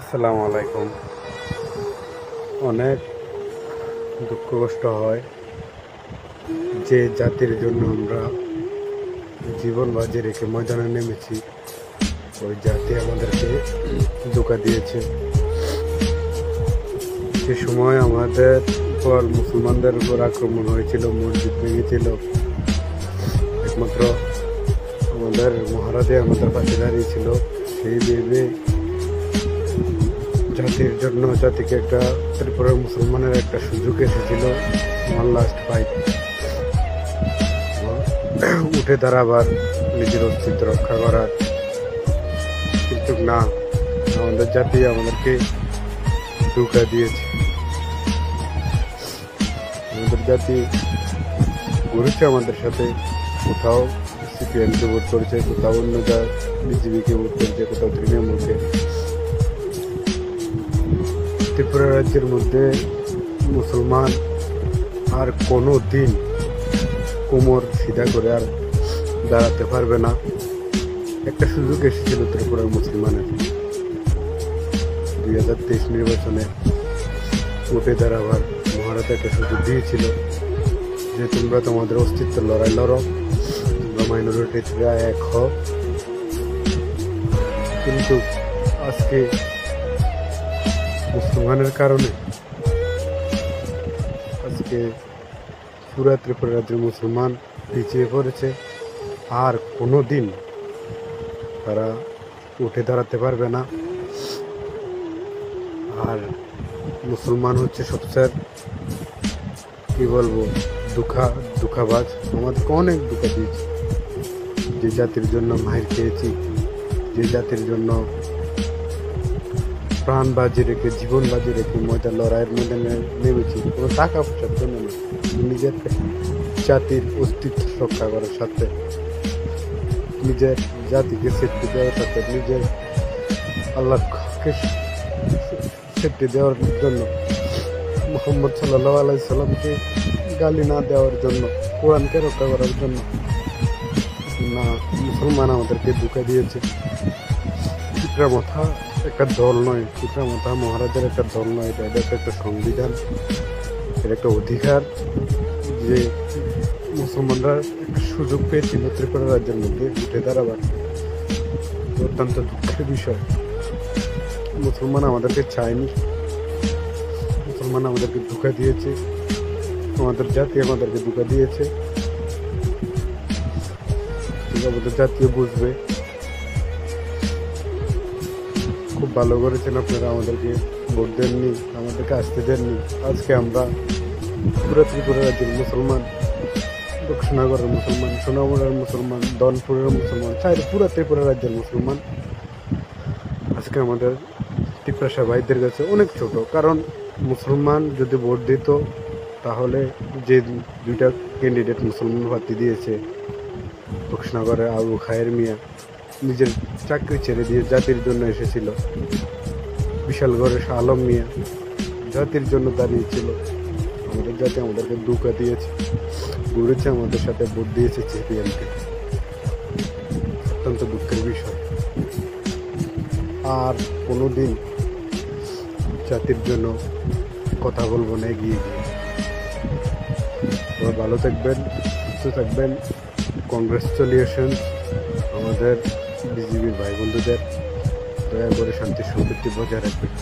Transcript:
আসসালামু আলাইকুম। অনেক দুঃখ কষ্ট হয় যে জাতির জন্য আমরা জীবন বাজি রেখে ময়দানে নেমেছি, ওই জাতি আমাদেরকে ধোঁকা দিয়েছে। সে সময় আমাদের উপর মুসলমানদের উপর আক্রমণ হয়েছিল, মসজিদ ভেঙেছিল, একমাত্র আমাদের মহারাজে আমাদের পাশে দাঁড়িয়েছিল। সেই ভেবে জাতির জন্য জাতিকে একটা ত্রিপুরার মুসলমানের একটা সুযোগ এসেছিল ওয়ান লাস্ট ফাইট, উঠে দাঁড়াবার, নিজের অস্তিত্ব রক্ষা করার। কিন্তু না, আমাদের জাতি আমাদেরকে ধোঁকা দিয়েছে। আমাদের জাতি ঘুরেছে আমাদের সাথে, কোথাও সিপিএমকে ভোট করেছে, কোথাও অন্য বিজেপিকে ভোট করেছে, কোথাও তৃণমূলকে। ত্রিপুরা রাজ্যের মধ্যে মুসলমান আর কোনো দিন কোমর সিধা করে আর দাঁড়াতে পারবে না। একটা সুযোগ এসেছিল ত্রিপুরার মুসলমানের 2023 নির্বাচনে উঠে দাঁড়াবার। মহারাজ একটা সুযোগ দিয়েছিল যে তোমরা তোমাদের অস্তিত্ব লড়াই লড়ো, তোমরা মাইনরিটিরা এক হও। কিন্তু আজকে মুসলমানের কারণে আজকে পুরা ত্রিপুরা রাজ্যের মুসলমান পিছিয়ে পড়েছে। আর কোনো দিন তারা উঠে দাঁড়াতে পারবে না। আর মুসলমান হচ্ছে সবচেয়ে কি বলবো দুঃখাবাজ। আমাদেরকে অনেক দুঃখ দিয়েছে। যে জাতির জন্য মাইর খেয়েছি, যে জাতির জন্য প্রাণ বাজি রেখে, জীবন বাজি রেখে ময়দান লড়াইয়ের মধ্যে নেমেছি, কোনো টাকা পয়সার জন্য না, নিজের জাতির অস্তিত্ব রক্ষা করার সাথে, নিজের জাতিকে সেফটি দেওয়ার সাথে, নিজের আল্লাহকে সেফটি দেওয়ার জন্য, মুহাম্মদ সাল্লাল্লাহু আলাইহি সাল্লামকে গালি না দেওয়ার জন্য, কোরআনকে রক্ষা করার জন্য। না, মুসলমান আমাদেরকে ধোঁকা দিয়েছে। চিত্রামাথা একটা দল নয়, চিত্রামাথা মহারাজের একটা দল নয়, এটা একটা সংবিধান, এটা একটা অধিকার যে মুসলমানরা একটা সুযোগ পেয়েছিল ত্রিপুরা রাজ্যের মধ্যে উঠে দাঁড়াবার। অত্যন্ত দুঃখের বিষয়। মুসলমান আমাদেরকে চায়নি, মুসলমান আমাদেরকে ধোঁকা দিয়েছে, আমাদের জাতি আমাদেরকে ধোঁকা দিয়েছে। আমাদের জাতীয় বুঝবে। খুব ভালো করেছেন আপনারা, আমাদেরকে ভোট দেননি, আমাদেরকে আসতে দেননি। আজকে আমরা পুরো ত্রিপুরা রাজ্যের মুসলমান, দক্ষিণাগরের মুসলমান, সোনামুড়ার মুসলমান, দনপুরের মুসলমান, পুরো ত্রিপুরা রাজ্যের মুসলমান আজকে আমাদের ত্রিপ্রাসা ভাইদের কাছে অনেক ছোট। কারণ মুসলমান যদি ভোট দিত, তাহলে যে দুইটা ক্যান্ডিডেট মুসলমান প্রার্থী দিয়েছে, দক্ষিণাগরের আবু খায়ের মিয়া নিজের চাকরি ছেড়ে দিয়ে জাতির জন্য এসেছিল, বিশালগড়ের শাহ আলম মিয়া জাতির জন্য দাঁড়িয়েছিল। আমাদের জাতি আমাদেরকে ধোঁকা দিয়েছে, ঘুরেছে আমাদের সাথে, ভোট দিয়েছে সিপিএমকে। অত্যন্ত দুঃখের বিষয়। আর কোনো দিন জাতির জন্য কথা বলবো না এগিয়ে গিয়ে। তোমরা ভালো থাকবেন, সুস্থ থাকবেন। কংগ্রেচুলেশন আমাদের বিজেপির ভাই বন্ধুদের। দয়া করে শান্তি সম্পৃক্তি বজায় রাখবেন।